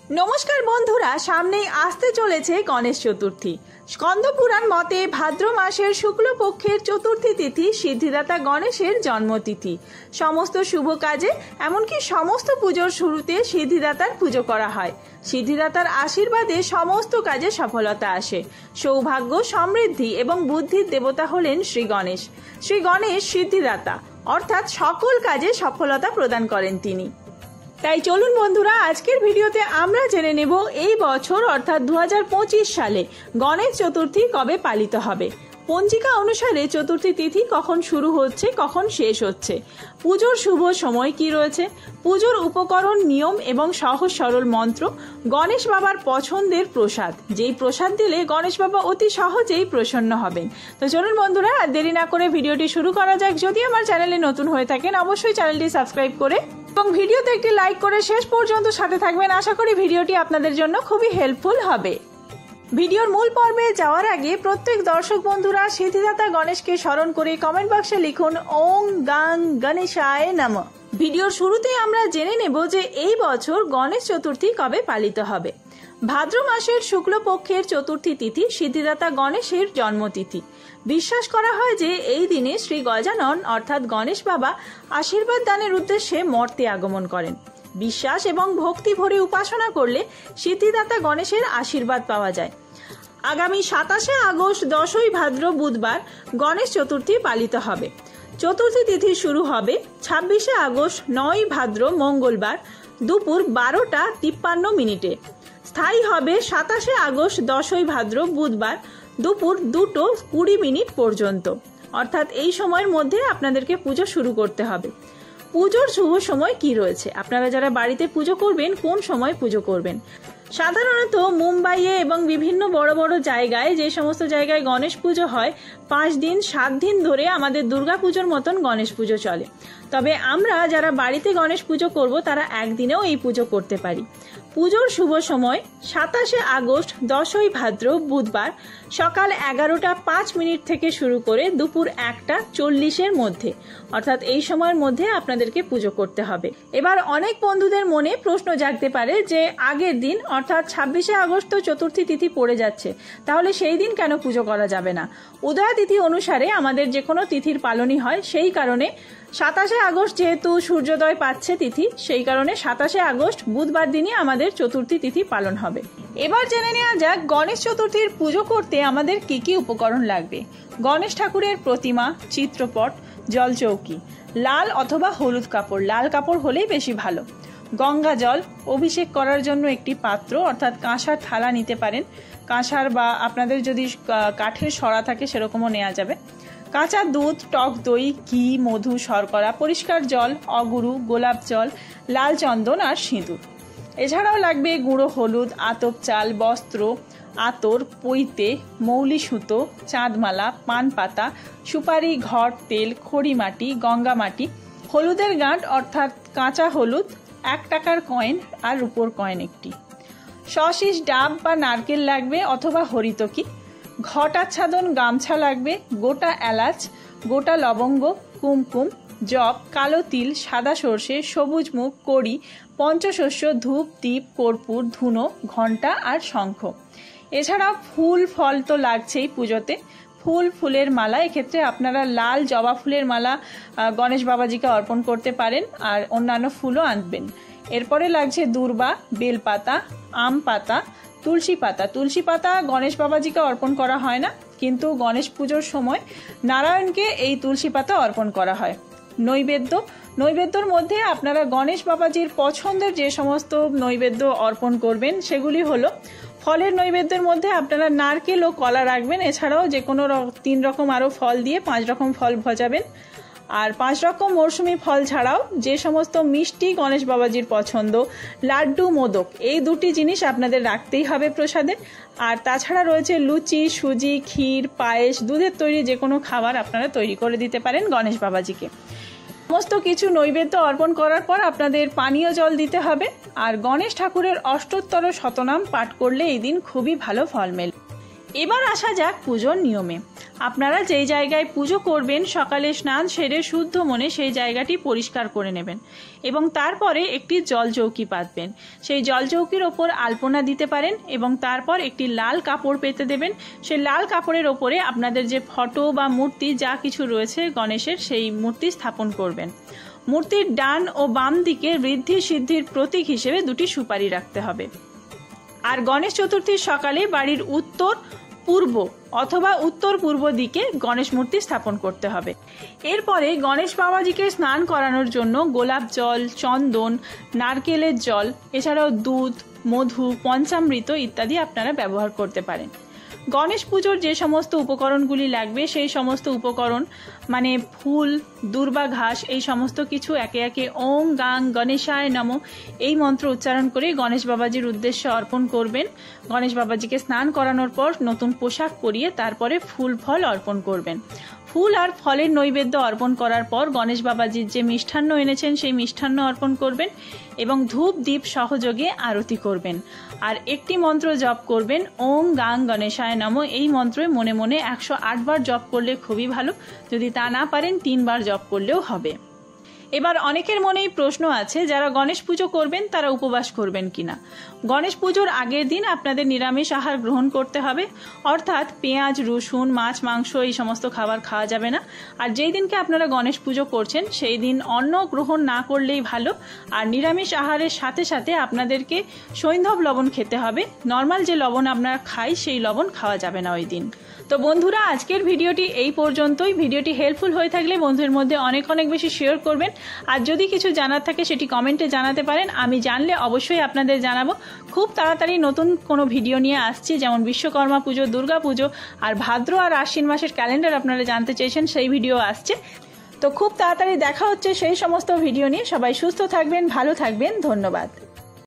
নমস্কার বন্ধুরা, সামনেই আসতে চলেছে গণেশ চতুর্থী। স্কন্দপুরাণ মতে ভাদ্র মাসের শুক্লপক্ষের চতুর্থী তিথি সিদ্ধিদাতা গণেশের জন্মতিথি। সমস্ত শুভ কাজে এমনকি সমস্ত পুজোর শুরুতে সিদ্ধিদাতার পুজো করা হয়। সিদ্ধিদাতার আশীর্বাদে সমস্ত কাজে সফলতা আসে। সৌভাগ্য, সমৃদ্ধি এবং বুদ্ধির দেবতা হলেন শ্রী গণেশ। শ্রী গণেশ সিদ্ধিদাতা, অর্থাৎ সকল কাজে সফলতা প্রদান করেন তিনি। তাই চলুন বন্ধুরা, আজকের ভিডিওতে আমরা জেনে নেব এই বছর অর্থাৎ 2025 সালে গণেশ চতুর্থী কবে পালিত হবে। পঞ্জিকা অনুসারে চতুর্থী তিথি কখন শুরু হচ্ছে, কখন শেষ হচ্ছে, পুজোর শুভ সময় কি রয়েছে, পুজোর উপকরণ, নিয়ম এবং সহজ সরল মন্ত্র, গণেশ বাবার পছন্দের প্রসাদ, যেই প্রসাদ দিলে গণেশ বাবা অতি সহজেই প্রসন্ন হবেন। তো চলুন বন্ধুরা, আর দেরি না করে ভিডিওটি শুরু করা যাক। যদি আমার চ্যানেলে নতুন হয়ে থাকেন অবশ্যই চ্যানেলটি সাবস্ক্রাইব করে এবং ভিডিওতে একটি লাইক করে শেষ পর্যন্ত সাথে থাকবেন। আশা করি ভিডিওটি আপনাদের জন্য খুবই হেল্পফুল হবে। ভিডিওর মূল পর্বে যাওয়ার আগে প্রত্যেক দর্শক বন্ধুরা সিদ্ধিদাতা গণেশকে স্মরণ করে কমেন্ট বক্সে লিখুন ওং গাং গণেশায় নমঃ। ভিডিওর শুরুতেই আমরা জেনে নেব যে এই বছর গণেশ চতুর্থী কবে পালিত হবে। ভাদ্র মাসের শুক্লপক্ষের চতুর্থী তিথি সিদ্ধিদাতা গণেশের জন্মতিথি। বিশ্বাস করা হয় যে এই দিনে শ্রী গজানন অর্থাৎ গণেশ বাবা আশীর্বাদ দানের উদ্দেশ্যে মর্তে আগমন করেন। বিশ্বাস এবং ভক্তি ভরে উপাসনা করলে সিদ্ধিদাতা গণেশের আশীর্বাদ পাওয়া যায়। আগামী 27শে আগস্ট 10ই ভাদ্র বুধবার গণেশ চতুর্থী পালিত হবে। চতুর্থী তিথি শুরু হবে 26শে আগস্ট 9ই ভাদ্র মঙ্গলবার দুপুর 12টা 53 মিনিটে। স্থায়ী হবে 27শে আগস্ট 10ই ভাদ্র বুধবার দুপুর 2টো 20 মিনিট পর্যন্ত। অর্থাৎ এই সময়ের মধ্যে আপনাদেরকে পুজো শুরু করতে হবে। পুজোর শুভ সময় কি রয়েছে, আপনারা যারা বাড়িতে পুজো করবেন কোন সময় পুজো করবেন। সাধারণত মুম্বাইয়ে এবং বিভিন্ন বড় বড় জায়গায়, যে সমস্ত জায়গায় গণেশ পুজো হয়, 5 দিন 7 দিন ধরে আমাদের দুর্গা পুজোর মতন গণেশ পুজো চলে। তবে আমরা যারা বাড়িতে গণেশ পুজো করব তারা একদিনেও এই পুজো করতে পারি। পুজোর শুভ সময় 27শে আগস্ট 10ই ভাদ্র বুধবার সকাল 11টা 5 মিনিট থেকে শুরু করে দুপুর 1টা 40-এর মধ্যে। অর্থাৎ এই সময়ের মধ্যে আপনাদেরকে পুজো করতে হবে। এবার অনেক বন্ধুদের মনে প্রশ্ন জাগতে পারে যে আগের দিন অর্থাৎ 26শে আগস্ট চতুর্থী তিথি পড়ে যাচ্ছে, তাহলে সেই দিন কেন পুজো করা যাবে না। উদয়া তিথি অনুসারে আমাদের যে কোনো তিথির পালনই হয়, সেই কারণে 27শে আগস্ট যেহেতু সূর্যোদয় পাচ্ছে তিথি, সেই কারণে 27শে আগস্ট বুধবার দিনই আমাদের চতুর্থী তিথি পালন হবে। এবার জেনে নেওয়া যাক গণেশ চতুর্থীর পুজো করতে আমাদের কি কি উপকরণ লাগবে। গণেশ ঠাকুরের প্রতিমা, চিত্রপট, জলচৌকি, লাল অথবা হলুদ কাপড়, লাল কাপড় হলেই বেশি ভালো, গঙ্গা জল, অভিষেক করার জন্য একটি পাত্র অর্থাৎ কাঁসার থালা নিতে পারেন, কাঁসার বা আপনাদের যদি কাঠের সরা থাকে সেরকমও নেওয়া যাবে, কাঁচা দুধ, টক দই, ঘি, মধু, শর্করা, পরিষ্কার জল, অগুরু, গোলাপ জল, লাল চন্দন আর সিঁদুর। এছাড়াও লাগবে গুঁড়ো হলুদ, আতপ চাল, বস্ত্র, আতর, পৈতে, মৌলি সুতো, চাঁদমালা, পান পাতা, সুপারি, ঘট, তেল, খড়ি মাটি, গঙ্গা মাটি, হলুদের গাঁট অর্থাৎ কাঁচা হলুদ, 1 টাকার কয়েন আর রূপোর কয়েন একটি, সশিস ডাব বা নারকেল লাগবে অথবা হরিতকি, ঘট আচ্ছাদন গামছা লাগবে, গোটা এলাচ, গোটা লবঙ্গ, কুমকুম, জব, কালো তিল, সাদা সর্ষে, সবুজ মুগ, কড়ি, পঞ্চশস্য, ধূপ, দীপ, কর্পূর, ধুনো, ঘণ্টা আর শঙ্খ। এছাড়া ফুল ফল তো লাগছেই পুজোতে। ফুলের মালা, এক্ষেত্রে আপনারা লাল জবা ফুলের মালা গণেশ বাবাজিকে অর্পণ করতে পারেন আর অন্যান্য ফুলও আনবেন। এরপরে লাগছে দূর্বা, বেলপাতা, আম পাতা, তুলসী পাতা। তুলসী পাতা গণেশ বাবাজিকে অর্পণ করা হয় না, কিন্তু গণেশ পুজোর সময় নারায়ণকে এই তুলসী পাতা অর্পণ করা হয়। নৈবেদ্যর মধ্যে আপনারা গণেশ বাবাজির পছন্দের যে সমস্ত নৈবেদ্য অর্পণ করবেন সেগুলি হলো, ফলের নৈবেদ্যের মধ্যে আপনারা নারকেল ও কলা রাখবেন। এছাড়াও যে কোনো 3 রকম আরও ফল দিয়ে 5 রকম ফল ভজাবেন। আর 5 রকম মরশুমি ফল ছাড়াও যে সমস্ত মিষ্টি গণেশ বাবাজির পছন্দ, লাড্ডু, মোদক, এই 2টি জিনিস আপনাদের রাখতেই হবে প্রসাদে। আর তাছাড়া রয়েছে লুচি, সুজি, ক্ষীর, পায়েস, দুধের তৈরি যে কোনো খাবার আপনারা তৈরি করে দিতে পারেন গণেশ বাবাজিকে। সমস্ত কিছু নৈবেদ্য অর্পণ করার পর আপনাদের পানীয় জল দিতে হবে। আর গণেশ ঠাকুরের অষ্টোত্তর শতনাম পাঠ করলে এই দিন খুবই ভালো ফল মেলে। এবার আসা যাক পুজোর নিয়মে। আপনারা যেই জায়গায় পুজো করবেন সকালে স্নান সেরে শুদ্ধ মনে সেই জায়গাটি পরিষ্কার করে নেবেন এবং তারপরে একটি জলচৌকি পাতবেন। সেই জলচৌকির ওপর আলপনা দিতে পারেন এবং তারপর একটি লাল কাপড় পেতে দেবেন। সেই লাল কাপড়ের ওপরে আপনাদের যে ফটো বা মূর্তি যা কিছু রয়েছে গণেশের সেই মূর্তি স্থাপন করবেন। মূর্তির ডান ও বাম দিকে ঋদ্ধি সিদ্ধির প্রতীক হিসেবে দুটি সুপারি রাখতে হবে। আর গণেশ চতুর্থীর সকালে বাড়ির উত্তর পূর্ব অথবা উত্তর পূর্ব দিকে গণেশ মূর্তি স্থাপন করতে হবে। এরপরে গণেশ বাবাজিকে স্নান করানোর জন্য গোলাপ জল, চন্দন, নারকেলের জল, এছাড়াও দুধ, মধু, পঞ্চামৃত ইত্যাদি আপনারা ব্যবহার করতে পারেন। গণেশ পুজোর যে সমস্ত উপকরণগুলি লাগবে সেই সমস্ত উপকরণ মানে ফুল, দূর্বা ঘাস, এই সমস্ত কিছু একে একে ওং গাং গণেশায় নমঃ এই মন্ত্র উচ্চারণ করে গণেশ বাবাজির উদ্দেশ্যে অর্পণ করবেন। গণেশ বাবাজিকে স্নান করানোর পর নতুন পোশাক পরিয়ে তারপরে ফুল ফল অর্পণ করবেন। ফুল আর ফলের নৈবেদ্য অর্পণ করার পর গণেশ বাবাজির যে মিষ্টান্ন এনেছেন সেই মিষ্টান্ন অর্পণ করবেন এবং ধূপ দ্বীপ সহযোগে আরতি করবেন। আর একটি মন্ত্র জপ করবেন, ওং গাং গণেশায় নমঃ। এই মন্ত্রে মনে মনে 108 বার জপ করলে খুবই ভালো, যদি তা না পারেন 3 বার জপ করলেও হবে। এবার অনেকের মনেই প্রশ্ন আছে, যারা গণেশ পুজো করবেন তারা উপবাস করবেন কিনা। গণেশ পুজোর আগের দিন আপনাদের নিরামিষ আহার গ্রহণ করতে হবে, অর্থাৎ পেঁয়াজ, রসুন, মাছ, মাংস এই সমস্ত খাবার খাওয়া যাবে না। আর যেই দিনকে আপনারা গণেশ পুজো করছেন সেই দিন অন্ন গ্রহণ না করলেই ভালো। আর নিরামিষ আহারের সাথে সাথে আপনাদেরকে সৈন্ধব লবণ খেতে হবে। নর্মাল যে লবণ আমরা খাই সেই লবণ খাওয়া যাবে না ওই দিন। তো বন্ধুরা, আজকের ভিডিওটি এই পর্যন্তই। ভিডিওটি হেল্পফুল হয়ে থাকলে বন্ধুদের মধ্যে অনেক বেশি শেয়ার করবেন। আর যদি কিছু জানার থাকে সেটি কমেন্টে জানাতে পারেন, আমি জানলে অবশ্যই আপনাদের জানাবো। খুব তাড়াতাড়ি নতুন কোনো ভিডিও নিয়ে আসছি, যেমন বিশ্বকর্মা পুজো, দুর্গা পুজো আর ভাদ্র আর আশ্বিন মাসের ক্যালেন্ডার আপনারা জানতে চেয়েছেন, সেই ভিডিও আসছে। তো খুব তাড়াতাড়ি দেখা হচ্ছে সেই সমস্ত ভিডিও নিয়ে। সবাই সুস্থ থাকবেন, ভালো থাকবেন, ধন্যবাদ।